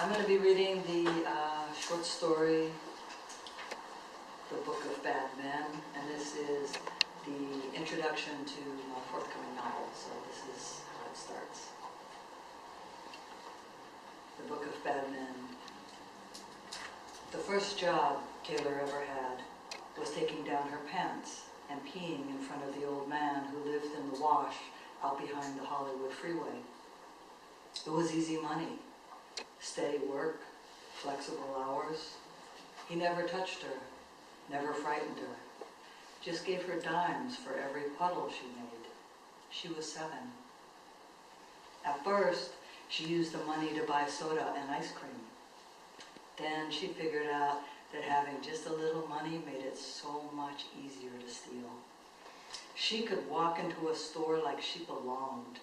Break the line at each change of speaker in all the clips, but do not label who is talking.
I'm going to be reading the short story, The Book of Bad Men, and this is the introduction to my forthcoming novel, so this is how it starts. The Book of Bad Men. The first job Taylor ever had was taking down her pants and peeing in front of the old man who lived in the wash out behind the Hollywood freeway. It was easy money, steady work, flexible hours. He never touched her, never frightened her, just gave her dimes for every puddle she made. She was 7. At first, she used the money to buy soda and ice cream. Then she figured out that having just a little money made it so much easier to steal. She could walk into a store like she belonged,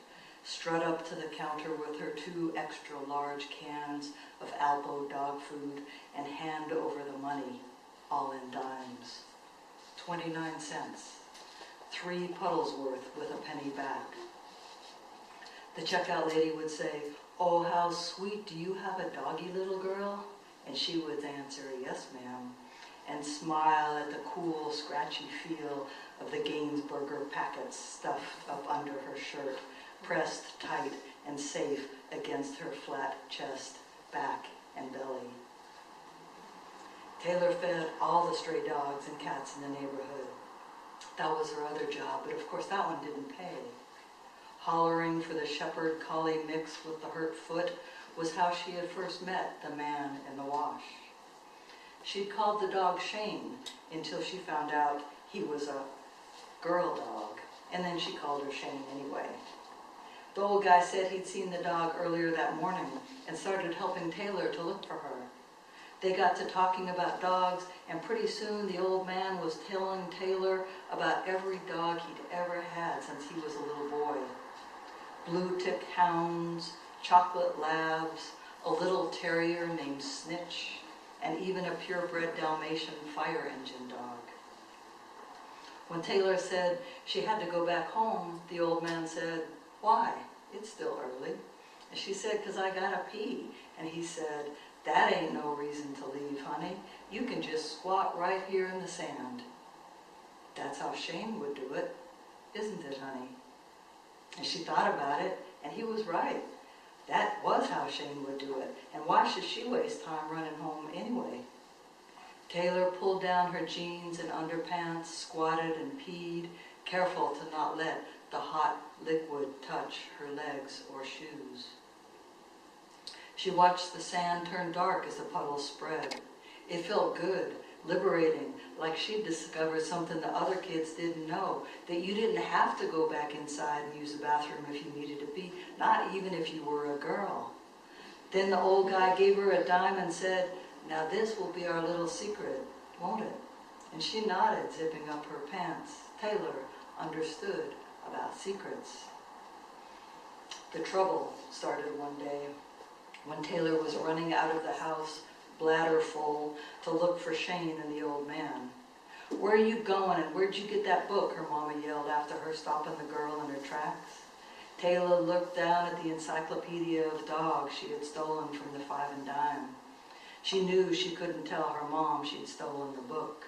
strut up to the counter with her 2 extra large cans of Alpo dog food and hand over the money, all in dimes. 29 cents, 3 puddles worth with a penny back. The checkout lady would say, "Oh, how sweet, do you have a doggy, little girl?" And she would answer, "Yes, ma'am," and smile at the cool, scratchy feel of the Gainsburger packets stuffed up under her shirt, pressed tight and safe against her flat chest, back, and belly. Taylor fed all the stray dogs and cats in the neighborhood. That was her other job, but of course that one didn't pay. Hollering for the shepherd collie mix with the hurt foot was how she had first met the man in the wash. She'd called the dog Shane until she found out he was a girl dog, and then she called her Shane anyway. The old guy said he'd seen the dog earlier that morning and started helping Taylor to look for her. They got to talking about dogs, and pretty soon the old man was telling Taylor about every dog he'd ever had since he was a little boy. Blue-tipped hounds, chocolate labs, a little terrier named Snitch, and even a purebred Dalmatian fire engine dog. When Taylor said she had to go back home, the old man said, "Why? It's still early." And she said, "'Cause I gotta pee." And he said, "That ain't no reason to leave, honey. You can just squat right here in the sand." That's how Shane would do it, isn't it, honey? And she thought about it, and he was right. That was how Shane would do it, and why should she waste time running home anyway? Taylor pulled down her jeans and underpants, squatted and peed, careful to not let the hot liquid touch her legs or shoes. She watched the sand turn dark as the puddles spread. It felt good, liberating, like she'd discovered something the other kids didn't know, that you didn't have to go back inside and use the bathroom if you needed to pee, not even if you were a girl. Then the old guy gave her a dime and said, "Now this will be our little secret, won't it?" And she nodded, zipping up her pants. Taylor understood about secrets. The trouble started one day when Taylor was running out of the house, bladder full, to look for Shane and the old man. "Where are you going, and where'd you get that book?" her mama yelled after her, stopping the girl in her tracks. Taylor looked down at the encyclopedia of dogs she had stolen from the 5 and dime. She knew she couldn't tell her mom she'd stolen the book.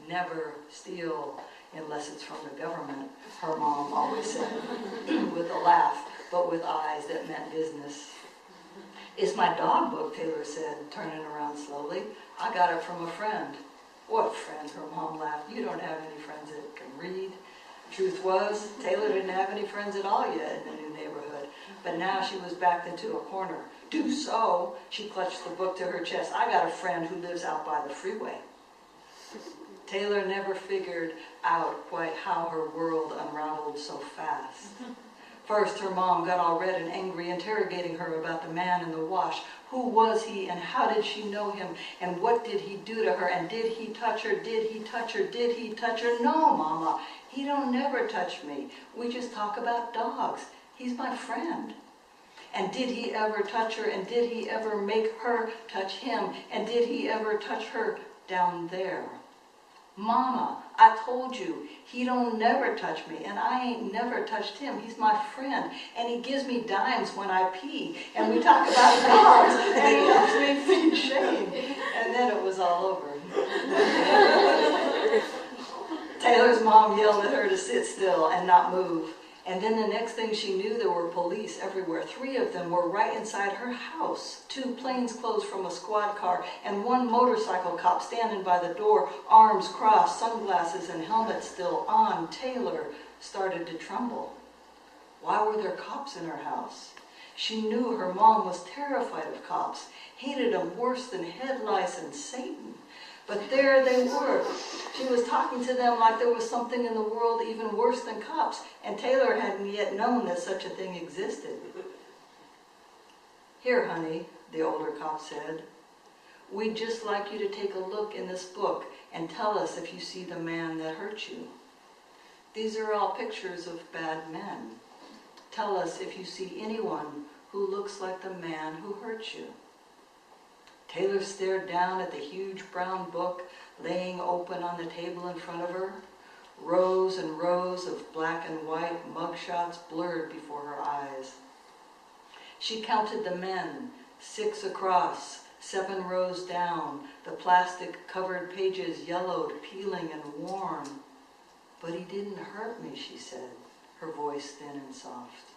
"Never steal unless it's from the government," her mom always said, with a laugh, but with eyes that meant business. "It's my dog book," Taylor said, turning around slowly. "I got it from a friend." "What friend?" her mom laughed. "You don't have any friends that can read." Truth was, Taylor didn't have any friends at all yet in the new neighborhood, but now she was backed into a corner. "Do so," she clutched the book to her chest. "I got a friend who lives out by the freeway." Taylor never figured out quite how her world unraveled so fast. First, her mom got all red and angry, interrogating her about the man in the wash. Who was he, and how did she know him, and what did he do to her, and did he touch her, did he touch her, did he touch her? "No, Mama, he don't never touch me. We just talk about dogs. He's my friend." "And did he ever touch her, and did he ever make her touch him, and did he ever touch her down there?" Mama, I told you, he don't never touch me, and I ain't never touched him. He's my friend, and he gives me dimes when I pee, and we talk about dogs, and he helps me feed Shane. And then it was all over. Taylor's mom yelled at her to sit still and not move. And then the next thing she knew, there were police everywhere. 3 of them were right inside her house. 2 plainclothes from a squad car and 1 motorcycle cop standing by the door, arms crossed, sunglasses and helmet still on. Taylor started to tremble. Why were there cops in her house? She knew her mom was terrified of cops, hated them worse than head lice and Satan. But there they were. She was talking to them like there was something in the world even worse than cops, and Taylor hadn't yet known that such a thing existed. Here, honey, the older cop said, we'd just like you to take a look in this book and tell us if you see the man that hurt you. These are all pictures of bad men. Tell us if you see anyone who looks like the man who hurt you. Taylor stared down at the huge brown book laying open on the table in front of her. Rows and rows of black and white mugshots blurred before her eyes. She counted the men, 6 across, 7 rows down, the plastic-covered pages yellowed, peeling, and worn. But he didn't hurt me, she said, her voice thin and soft.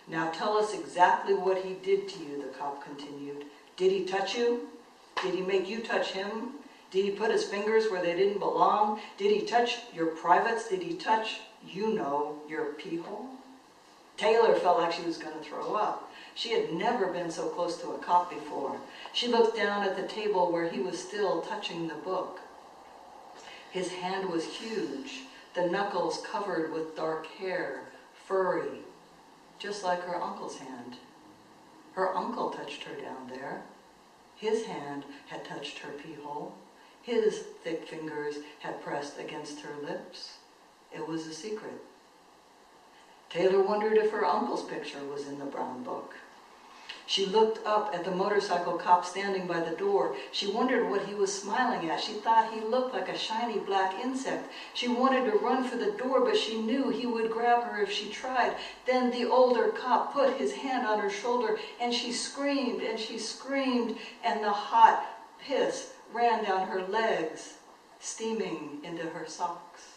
Now tell us exactly what he did to you, the cop continued. Did he touch you? Did he make you touch him? Did he put his fingers where they didn't belong? Did he touch your privates? Did he touch, you know, your pee hole? Taylor felt like she was going to throw up. She had never been so close to a cop before. She looked down at the table where he was still touching the book. His hand was huge, the knuckles covered with dark hair, furry, just like her uncle's hand. Her uncle touched her down there. His hand had touched her pee hole. His thick fingers had pressed against her lips. It was a secret. Taylor wondered if her uncle's picture was in the brown book. She looked up at the motorcycle cop standing by the door. She wondered what he was smiling at. She thought he looked like a shiny black insect. She wanted to run for the door, but she knew he would grab her if she tried. Then the older cop put his hand on her shoulder, and she screamed, and the hot piss ran down her legs, steaming into her socks.